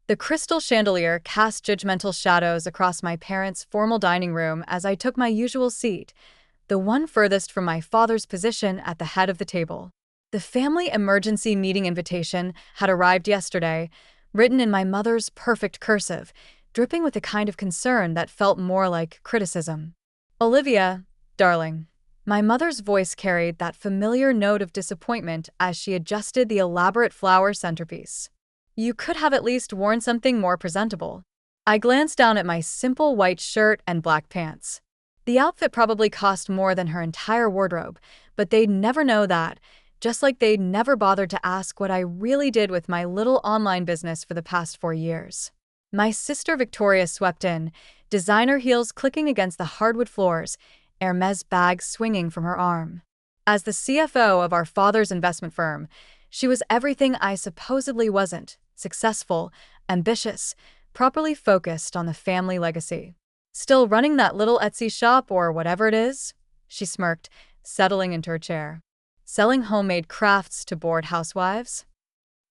The crystal chandelier cast judgmental shadows across my parents' formal dining room as I took my usual seat, the one furthest from my father's position at the head of the table. The family emergency meeting invitation had arrived yesterday, written in my mother's perfect cursive, dripping with a kind of concern that felt more like criticism. "Olivia, darling." My mother's voice carried that familiar note of disappointment as she adjusted the elaborate flower centerpiece. "You could have at least worn something more presentable." I glanced down at my simple white shirt and black pants. The outfit probably cost more than her entire wardrobe, but they'd never know that, just like they'd never bothered to ask what I really did with my little online business for the past 4 years. My sister Victoria swept in, designer heels clicking against the hardwood floors, Hermes bag swinging from her arm. As the CFO of our father's investment firm, she was everything I supposedly wasn't: successful, ambitious, properly focused on the family legacy. "Still running that little Etsy shop or whatever it is?" she smirked, settling into her chair. "Selling homemade crafts to bored housewives?"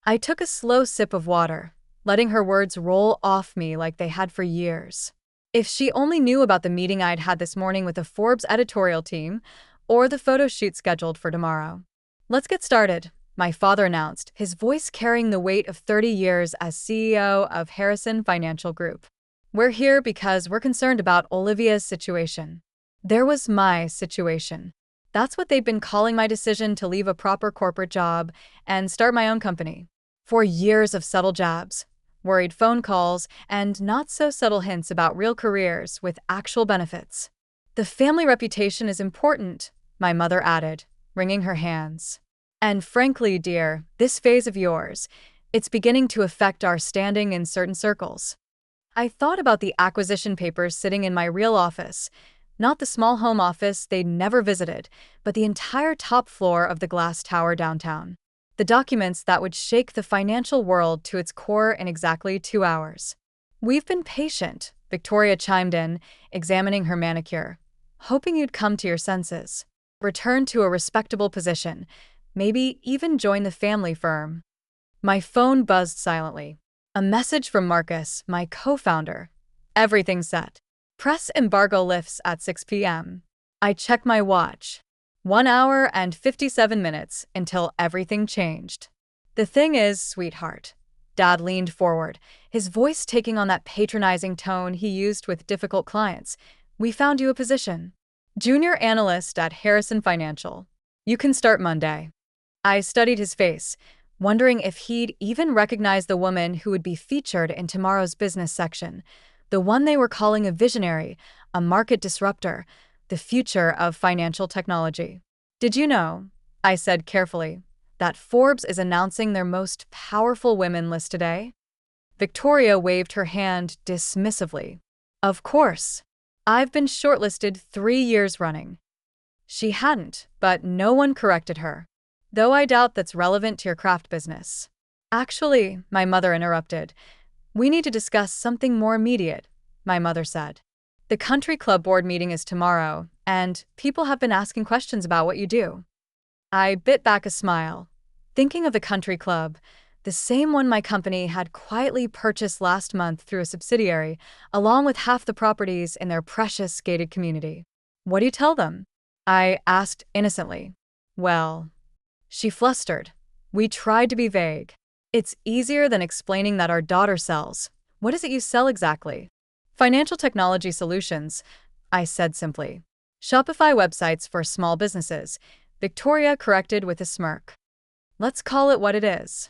I took a slow sip of water, letting her words roll off me like they had for years. If she only knew about the meeting I'd had this morning with the Forbes editorial team, or the photo shoot scheduled for tomorrow. "Let's get started," my father announced, his voice carrying the weight of 30 years as CEO of Harrison Financial Group. "We're here because we're concerned about Olivia's situation." There was my situation. That's what they'd been calling my decision to leave a proper corporate job and start my own company. 4 years of subtle jabs, worried phone calls, and not-so-subtle hints about real careers with actual benefits. "The family reputation is important," my mother added, wringing her hands. "And frankly, dear, this phase of yours, it's beginning to affect our standing in certain circles." I thought about the acquisition papers sitting in my real office, not the small home office they'd never visited, but the entire top floor of the glass tower downtown. The documents that would shake the financial world to its core in exactly 2 hours. "We've been patient," Victoria chimed in, examining her manicure. "Hoping you'd come to your senses. Return to a respectable position. Maybe even join the family firm." My phone buzzed silently. A message from Marcus, my co-founder. "Everything set. Press embargo lifts at 6 p.m. I checked my watch. 1 hour and 57 minutes until everything changed. "The thing is, sweetheart," Dad leaned forward, his voice taking on that patronizing tone he used with difficult clients, "we found you a position. Junior analyst at Harrison Financial. You can start Monday." I studied his face, wondering if he'd even recognize the woman who would be featured in tomorrow's business section, the one they were calling a visionary, a market disruptor, the future of financial technology. "Did you know," I said carefully, "that Forbes is announcing their most powerful women list today?" Victoria waved her hand dismissively. "Of course. I've been shortlisted 3 years running." She hadn't, but no one corrected her. "Though I doubt that's relevant to your craft business." "Actually," my mother interrupted, "we need to discuss something more immediate," my mother said. "The country club board meeting is tomorrow, and people have been asking questions about what you do." I bit back a smile, thinking of the country club, the same one my company had quietly purchased last month through a subsidiary, along with half the properties in their precious gated community. "What do you tell them?" I asked innocently. "Well," she flustered, "we tried to be vague. It's easier than explaining that our daughter sells." "What is it you sell exactly?" "Financial technology solutions," I said simply. "Shopify websites for small businesses," Victoria corrected with a smirk. "Let's call it what it is."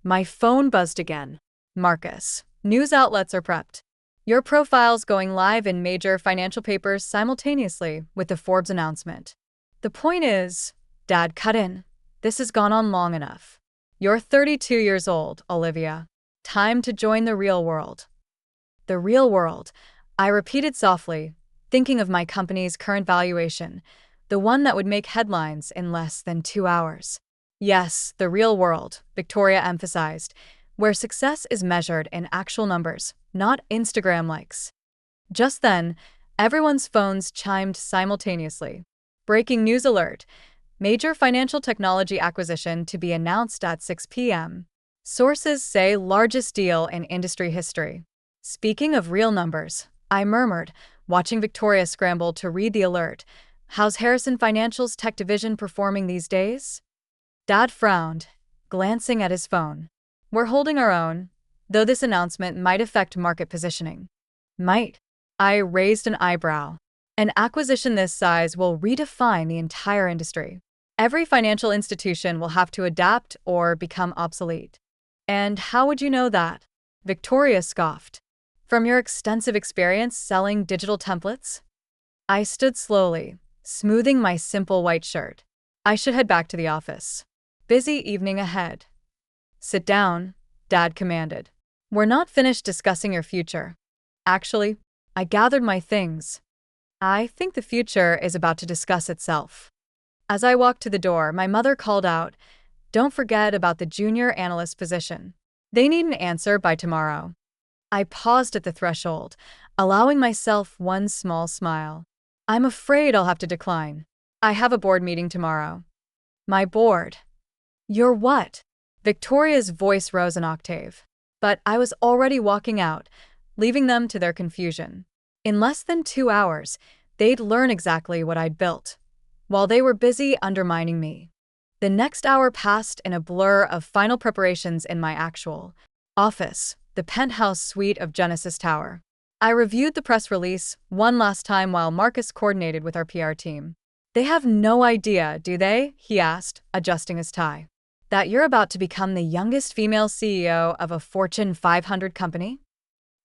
My phone buzzed again. "Marcus, news outlets are prepped. Your profile's going live in major financial papers simultaneously with the Forbes announcement." "The point is," Dad cut in, "this has gone on long enough. You're 32 years old, Olivia. Time to join the real world." "The real world," I repeated softly, thinking of my company's current valuation, the one that would make headlines in less than 2 hours. "Yes, the real world," Victoria emphasized, "where success is measured in actual numbers, not Instagram likes." Just then, everyone's phones chimed simultaneously. "Breaking news alert. Major financial technology acquisition to be announced at 6 p.m. Sources say largest deal in industry history. Speaking of real numbers, I murmured, watching Victoria scramble to read the alert. How's Harrison Financial's tech division performing these days? Dad frowned, glancing at his phone. We're holding our own, though this announcement might affect market positioning. Might? I raised an eyebrow. An acquisition this size will redefine the entire industry. Every financial institution will have to adapt or become obsolete. And how would you know that? Victoria scoffed. From your extensive experience selling digital templates? I stood slowly, smoothing my simple white shirt. I should head back to the office. Busy evening ahead. Sit down, Dad commanded. We're not finished discussing your future. Actually, I gathered my things. I think the future is about to discuss itself. As I walked to the door, my mother called out, "Don't forget about the junior analyst position. They need an answer by tomorrow." I paused at the threshold, allowing myself one small smile. I'm afraid I'll have to decline. I have a board meeting tomorrow. My board? Your what? Victoria's voice rose an octave. But I was already walking out, leaving them to their confusion. In less than 2 hours, they'd learn exactly what I'd built, while they were busy undermining me. The next hour passed in a blur of final preparations in my actual office, the penthouse suite of Genesis Tower. I reviewed the press release one last time while Marcus coordinated with our PR team. They have no idea, do they? He asked, adjusting his tie. That you're about to become the youngest female CEO of a Fortune 500 company?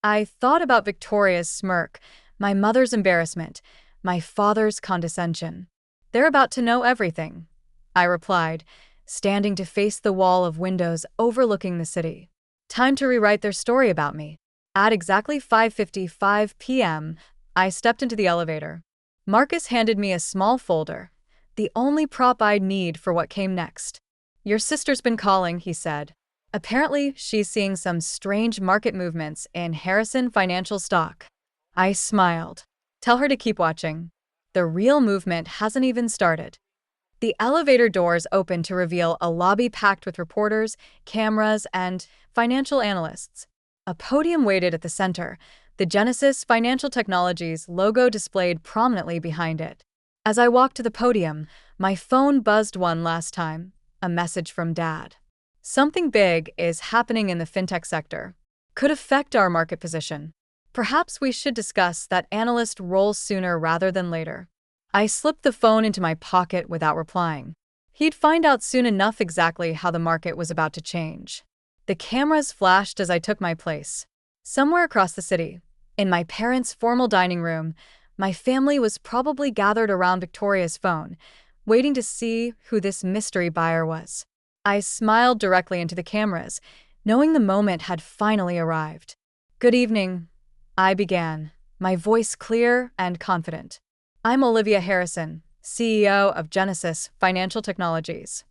I thought about Victoria's smirk, my mother's embarrassment, my father's condescension. They're about to know everything, I replied, standing to face the wall of windows overlooking the city. Time to rewrite their story about me. At exactly 5:55 p.m., I stepped into the elevator. Marcus handed me a small folder, the only prop I'd need for what came next. Your sister's been calling, he said. Apparently, she's seeing some strange market movements in Harrison Financial stock. I smiled. Tell her to keep watching. The real movement hasn't even started. The elevator doors opened to reveal a lobby packed with reporters, cameras, and financial analysts. A podium waited at the center, the Genesis Financial Technologies logo displayed prominently behind it. As I walked to the podium, my phone buzzed one last time, a message from Dad. Something big is happening in the fintech sector. Could affect our market position. Perhaps we should discuss that analyst role sooner rather than later. I slipped the phone into my pocket without replying. He'd find out soon enough exactly how the market was about to change. The cameras flashed as I took my place. Somewhere across the city, in my parents' formal dining room, my family was probably gathered around Victoria's phone, waiting to see who this mystery buyer was. I smiled directly into the cameras, knowing the moment had finally arrived. Good evening, I began, my voice clear and confident. I'm Olivia Harrison, CEO of Genesis Financial Technologies.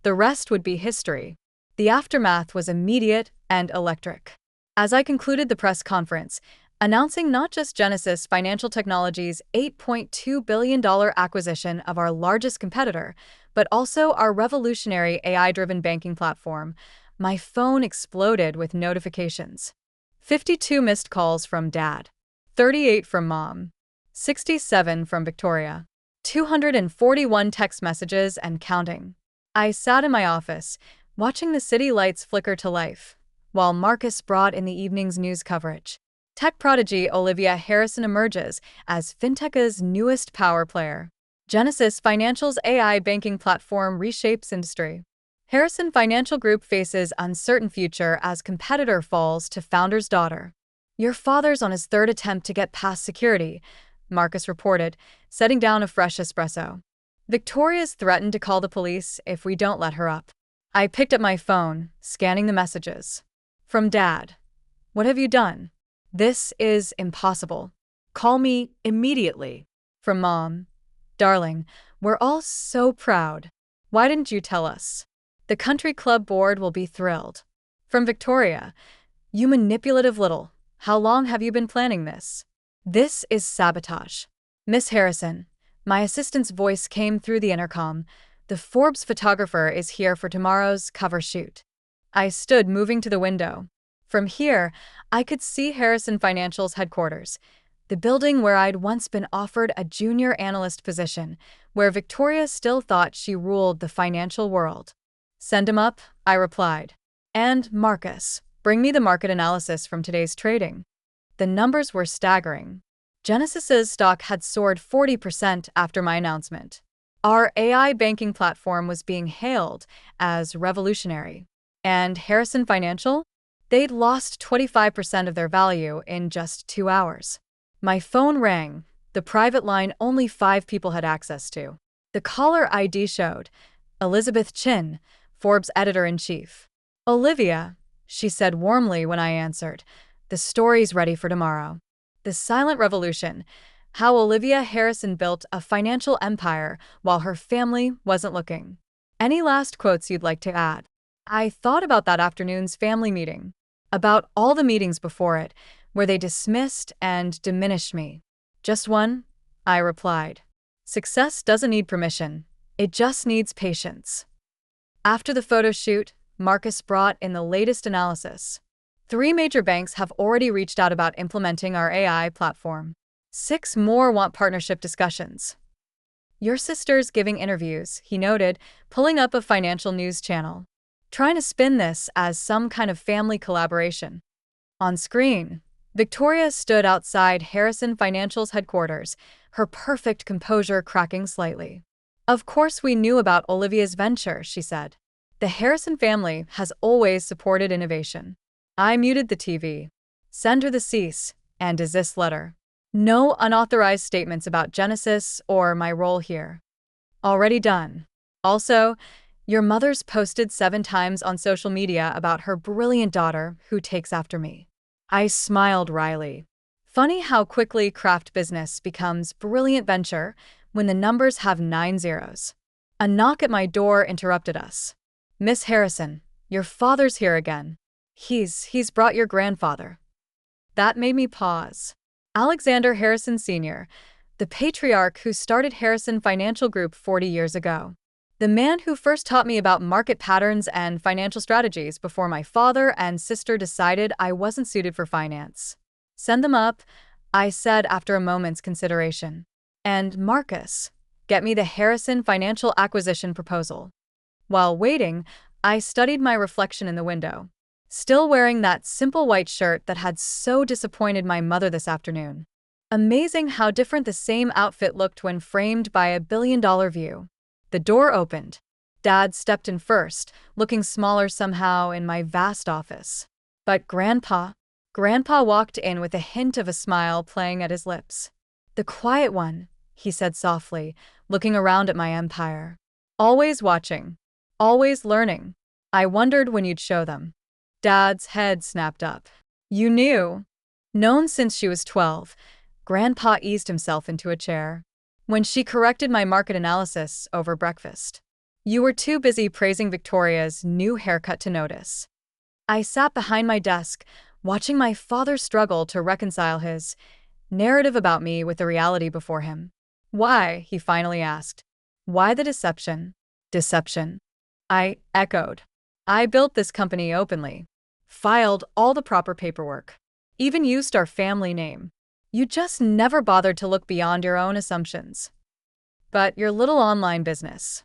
The rest would be history. The aftermath was immediate and electric. As I concluded the press conference, announcing not just Genesis Financial Technologies' $8.2 billion acquisition of our largest competitor, but also our revolutionary AI-driven banking platform, my phone exploded with notifications. 52 missed calls from Dad, 38 from Mom, 67 from Victoria, 241 text messages and counting. I sat in my office, watching the city lights flicker to life, while Marcus brought in the evening's news coverage. Tech prodigy Olivia Harrison emerges as Fintech's newest power player. Genesis Financial's AI banking platform reshapes industry. Harrison Financial Group faces uncertain future as competitor falls to founder's daughter. Your father's on his third attempt to get past security, Marcus reported, setting down a fresh espresso. Victoria's threatened to call the police if we don't let her up. I picked up my phone, scanning the messages. From Dad. What have you done? This is impossible. Call me immediately. From Mom. Darling, we're all so proud. Why didn't you tell us? The country club board will be thrilled. From Victoria. You manipulative little. How long have you been planning this? This is sabotage. Miss Harrison. My assistant's voice came through the intercom. The Forbes photographer is here for tomorrow's cover shoot. I stood moving to the window. From here, I could see Harrison Financial's headquarters, the building where I'd once been offered a junior analyst position, where Victoria still thought she ruled the financial world. Send him up, I replied. And, Marcus, bring me the market analysis from today's trading. The numbers were staggering. Genesis's stock had soared 40% after my announcement. Our AI banking platform was being hailed as revolutionary. And Harrison Financial? They'd lost 25% of their value in just 2 hours. My phone rang, the private line only 5 people had access to. The caller ID showed Elizabeth Chin, Forbes editor-in-chief. Olivia, she said warmly when I answered, the story's ready for tomorrow. The Silent Revolution, how Olivia Harrison built a financial empire while her family wasn't looking. Any last quotes you'd like to add? I thought about that afternoon's family meeting, about all the meetings before it, where they dismissed and diminished me. Just one, I replied. Success doesn't need permission. It just needs patience. After the photo shoot, Marcus brought in the latest analysis. 3 major banks have already reached out about implementing our AI platform. 6 more want partnership discussions. Your sister's giving interviews, he noted, pulling up a financial news channel, trying to spin this as some kind of family collaboration. On screen, Victoria stood outside Harrison Financial's headquarters, her perfect composure cracking slightly. Of course we knew about Olivia's venture, she said. The Harrison family has always supported innovation. I muted the TV. Send her the cease and desist letter. No unauthorized statements about Genesis or my role here. Already done. Also, your mother's posted 7 times on social media about her brilliant daughter who takes after me. I smiled wryly. Funny how quickly craft business becomes brilliant venture when the numbers have 9 zeros. A knock at my door interrupted us. Miss Harrison, your father's here again. He's brought your grandfather. That made me pause. Alexander Harrison Sr., the patriarch who started Harrison Financial Group 40 years ago. The man who first taught me about market patterns and financial strategies before my father and sister decided I wasn't suited for finance. Send them up, I said after a moment's consideration. And Marcus, get me the Harrison Financial Acquisition proposal. While waiting, I studied my reflection in the window, still wearing that simple white shirt that had so disappointed my mother this afternoon. Amazing how different the same outfit looked when framed by a billion-dollar view. The door opened. Dad stepped in first, looking smaller somehow in my vast office. But Grandpa walked in with a hint of a smile playing at his lips. The quiet one, he said softly, looking around at my empire. Always watching. Always learning. I wondered when you'd show them. Dad's head snapped up. You knew. Known since she was 12, Grandpa eased himself into a chair. When she corrected my market analysis over breakfast. You were too busy praising Victoria's new haircut to notice. I sat behind my desk, watching my father struggle to reconcile his narrative about me with the reality before him. Why? He finally asked. Why the deception? Deception. I echoed. I built this company openly, filed all the proper paperwork, even used our family name. You just never bothered to look beyond your own assumptions. But your little online business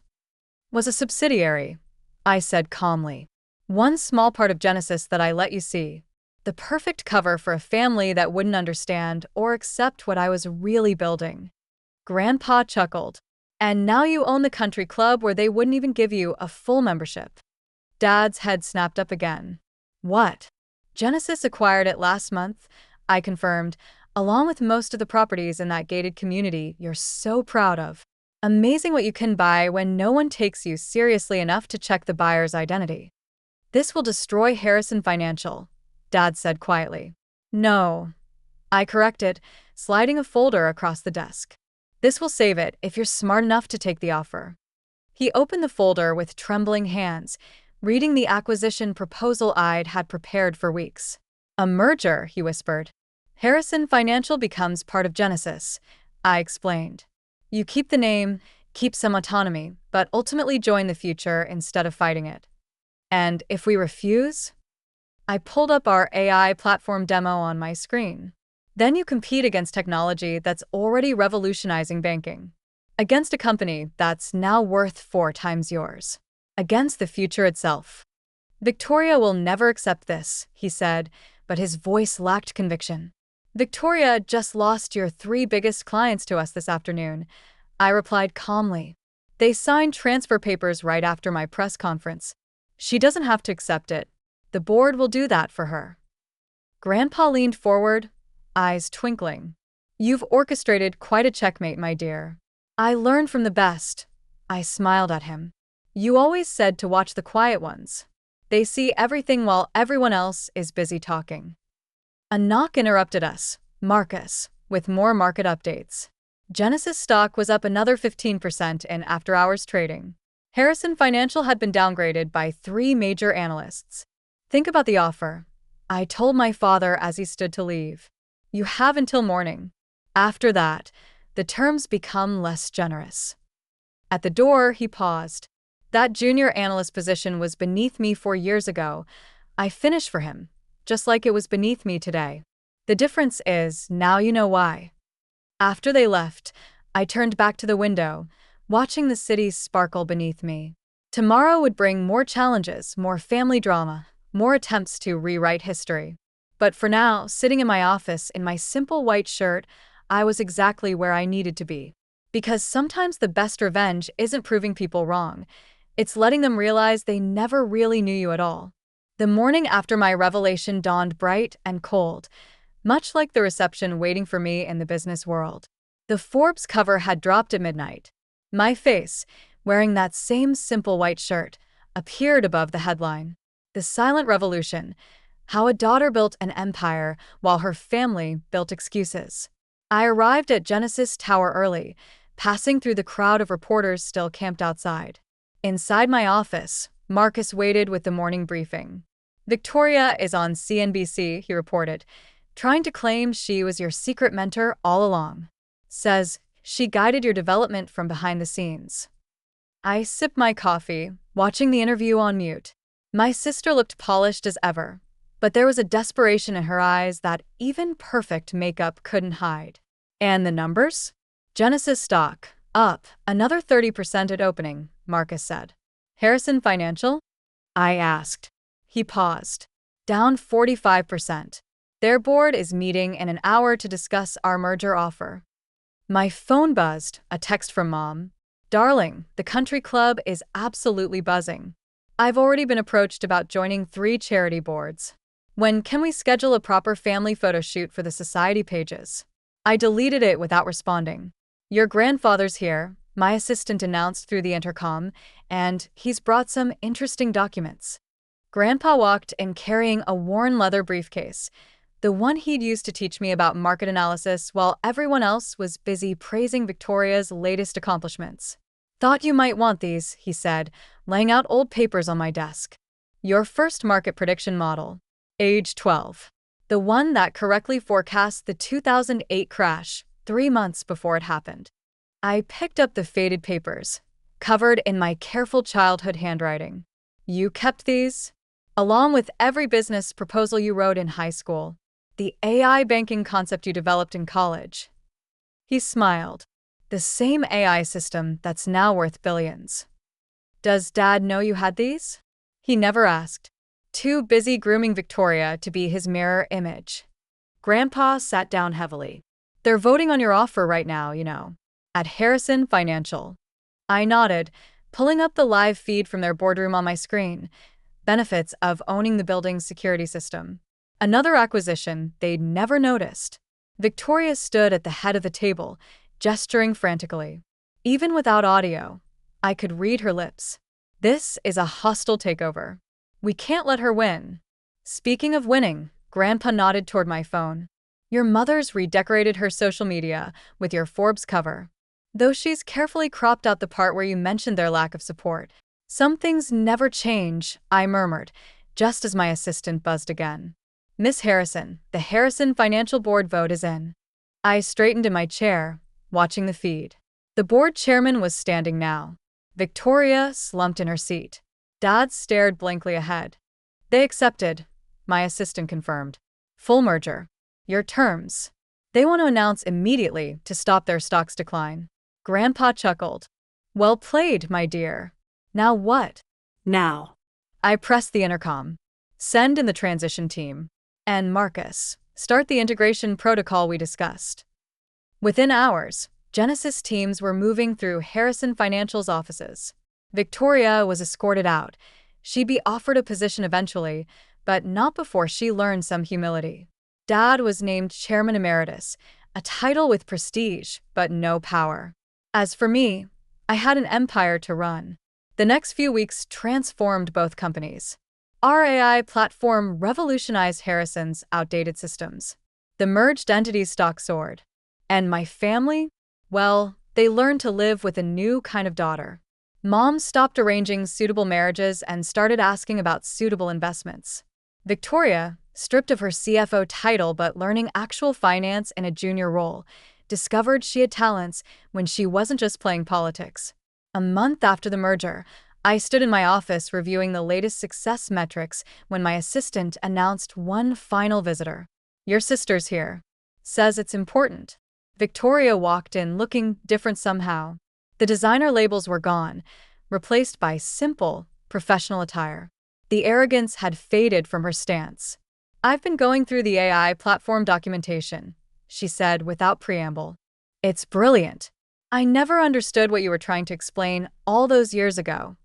was a subsidiary, I said calmly. One small part of Genesis that I let you see. The perfect cover for a family that wouldn't understand or accept what I was really building. Grandpa chuckled. And now you own the country club where they wouldn't even give you a full membership. Dad's head snapped up again. What? Genesis acquired it last month, I confirmed, along with most of the properties in that gated community you're so proud of. Amazing what you can buy when no one takes you seriously enough to check the buyer's identity. This will destroy Harrison Financial, Dad said quietly. No, I corrected, sliding a folder across the desk. This will save it if you're smart enough to take the offer. He opened the folder with trembling hands, reading the acquisition proposal I'd had prepared for weeks. A merger, he whispered. Harrison Financial becomes part of Genesis, I explained. You keep the name, keep some autonomy, but ultimately join the future instead of fighting it. And if we refuse? I pulled up our AI platform demo on my screen. Then you compete against technology that's already revolutionizing banking. Against a company that's now worth 4 times yours. Against the future itself. Victoria will never accept this, he said, but his voice lacked conviction. Victoria just lost your 3 biggest clients to us this afternoon, I replied calmly. They signed transfer papers right after my press conference. She doesn't have to accept it. The board will do that for her. Grandpa leaned forward, eyes twinkling. You've orchestrated quite a checkmate, my dear. I learned from the best. I smiled at him. You always said to watch the quiet ones. They see everything while everyone else is busy talking. A knock interrupted us, Marcus, with more market updates. Genesis stock was up another 15% in after-hours trading. Harrison Financial had been downgraded by 3 major analysts. Think about the offer, I told my father as he stood to leave. You have until morning. After that, the terms become less generous. At the door, he paused. That junior analyst position was beneath me 4 years ago. I finished for him, just like it was beneath me today. The difference is, now you know why. After they left, I turned back to the window, watching the city sparkle beneath me. Tomorrow would bring more challenges, more family drama, more attempts to rewrite history. But for now, sitting in my office in my simple white shirt, I was exactly where I needed to be. Because sometimes the best revenge isn't proving people wrong. It's letting them realize they never really knew you at all. The morning after my revelation dawned bright and cold, much like the reception waiting for me in the business world. The Forbes cover had dropped at midnight. My face, wearing that same simple white shirt, appeared above the headline. The Silent Revolution, How a Daughter Built an Empire While Her Family Built Excuses. I arrived at Genesis Tower early, passing through the crowd of reporters still camped outside. Inside my office, Marcus waited with the morning briefing. Victoria is on CNBC, he reported, trying to claim she was your secret mentor all along. Says she guided your development from behind the scenes. I sipped my coffee, watching the interview on mute. My sister looked polished as ever, but there was a desperation in her eyes that even perfect makeup couldn't hide. And the numbers? Genesis stock, up another 30% at opening, Marcus said. Harrison Financial? I asked. He paused. Down 45%. Their board is meeting in an hour to discuss our merger offer. My phone buzzed, a text from Mom. Darling, the country club is absolutely buzzing. I've already been approached about joining 3 charity boards. When can we schedule a proper family photo shoot for the society pages? I deleted it without responding. Your grandfather's here, my assistant announced through the intercom, and he's brought some interesting documents. Grandpa walked in carrying a worn leather briefcase, the one he'd used to teach me about market analysis while everyone else was busy praising Victoria's latest accomplishments. Thought you might want these, he said, laying out old papers on my desk. Your first market prediction model. Age 12. The one that correctly forecast the 2008 crash, 3 months before it happened. I picked up the faded papers, covered in my careful childhood handwriting. You kept these? Along with every business proposal you wrote in high school. The AI banking concept you developed in college. He smiled. The same AI system that's now worth billions. Does Dad know you had these? He never asked. Too busy grooming Victoria to be his mirror image. Grandpa sat down heavily. They're voting on your offer right now, you know. At Harrison Financial. I nodded, pulling up the live feed from their boardroom on my screen. Benefits of owning the building's security system. Another acquisition they'd never noticed. Victoria stood at the head of the table, gesturing frantically. Even without audio, I could read her lips. This is a hostile takeover. We can't let her win. Speaking of winning, Grandpa nodded toward my phone. Your mother's redecorated her social media with your Forbes cover. Though she's carefully cropped out the part where you mentioned their lack of support. Some things never change, I murmured, just as my assistant buzzed again. Miss Harrison, the Harrison Financial Board vote is in. I straightened in my chair, watching the feed. The board chairman was standing now. Victoria slumped in her seat. Dad stared blankly ahead. They accepted, my assistant confirmed. Full merger. Your terms. They want to announce immediately to stop their stock's decline. Grandpa chuckled. Well played, my dear. Now what? Now. I pressed the intercom. Send in the transition team. And Marcus, start the integration protocol we discussed. Within hours, Genesis teams were moving through Harrison Financial's offices. Victoria was escorted out. She'd be offered a position eventually, but not before she learned some humility. Dad was named Chairman Emeritus, a title with prestige, but no power. As for me, I had an empire to run. The next few weeks transformed both companies. Our AI platform revolutionized Harrison's outdated systems. The merged entity's stock soared. And my family? Well, they learned to live with a new kind of daughter. Mom stopped arranging suitable marriages and started asking about suitable investments. Victoria, stripped of her CFO title but learning actual finance in a junior role, discovered she had talents when she wasn't just playing politics. A month after the merger, I stood in my office reviewing the latest success metrics when my assistant announced one final visitor. Your sister's here. Says it's important. Victoria walked in looking different somehow. The designer labels were gone, replaced by simple, professional attire. The arrogance had faded from her stance. I've been going through the AI platform documentation, she said without preamble. It's brilliant. I never understood what you were trying to explain all those years ago.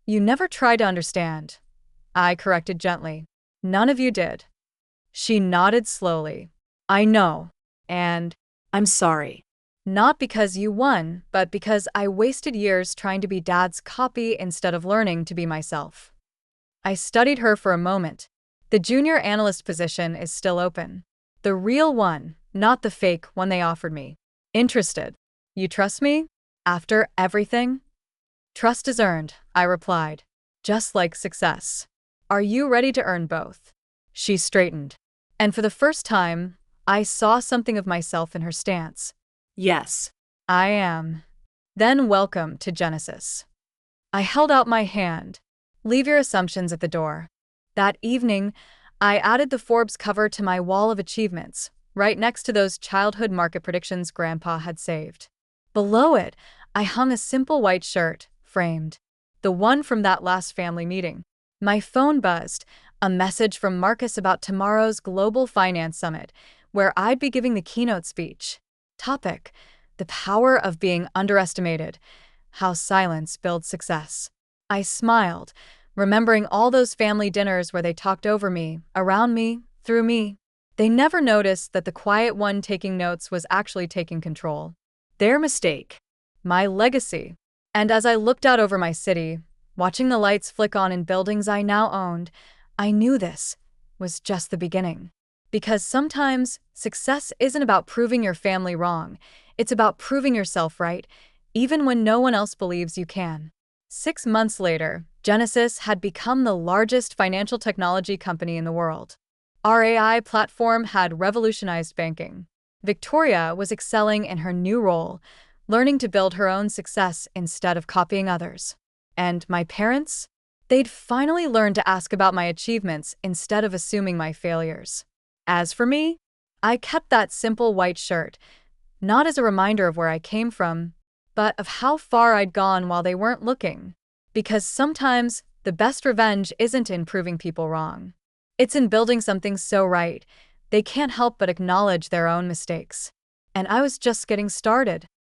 You never tried to understand, I corrected gently. None of you did. She nodded slowly. I know. And I'm sorry. not because you won, but because I wasted years trying to be Dad's copy instead of learning to be myself. I studied her for a moment. The junior analyst position is still open. The real one, not the fake one they offered me. Interested. You trust me? After everything? Trust is earned, I replied. Just like success. Are you ready to earn both? She straightened. And for the first time, I saw something of myself in her stance. Yes. I am. Then welcome to Genesis. I held out my hand. Leave your assumptions at the door. That evening, I added the Forbes cover to my wall of achievements, right next to those childhood market predictions Grandpa had saved. Below it, I hung a simple white shirt, framed. The one from that last family meeting. My phone buzzed, a message from Marcus about tomorrow's Global Finance Summit, where I'd be giving the keynote speech. Topic: the power of being underestimated. How silence builds success. I smiled, remembering all those family dinners where they talked over me, around me, through me. They never noticed that the quiet one taking notes was actually taking control. Their mistake. My legacy. And as I looked out over my city, watching the lights flick on in buildings I now owned, I knew this was just the beginning. Because sometimes success isn't about proving your family wrong, it's about proving yourself right, even when no one else believes you can. 6 months later, Genesis had become the largest financial technology company in the world. Our AI platform had revolutionized banking. Victoria was excelling in her new role, learning to build her own success instead of copying others. And my parents? They'd finally learned to ask about my achievements instead of assuming my failures. As for me, I kept that simple white shirt, not as a reminder of where I came from, but of how far I'd gone while they weren't looking. Because sometimes the best revenge isn't in proving people wrong. It's in building something so right, they can't help but acknowledge their own mistakes. And I was just getting started.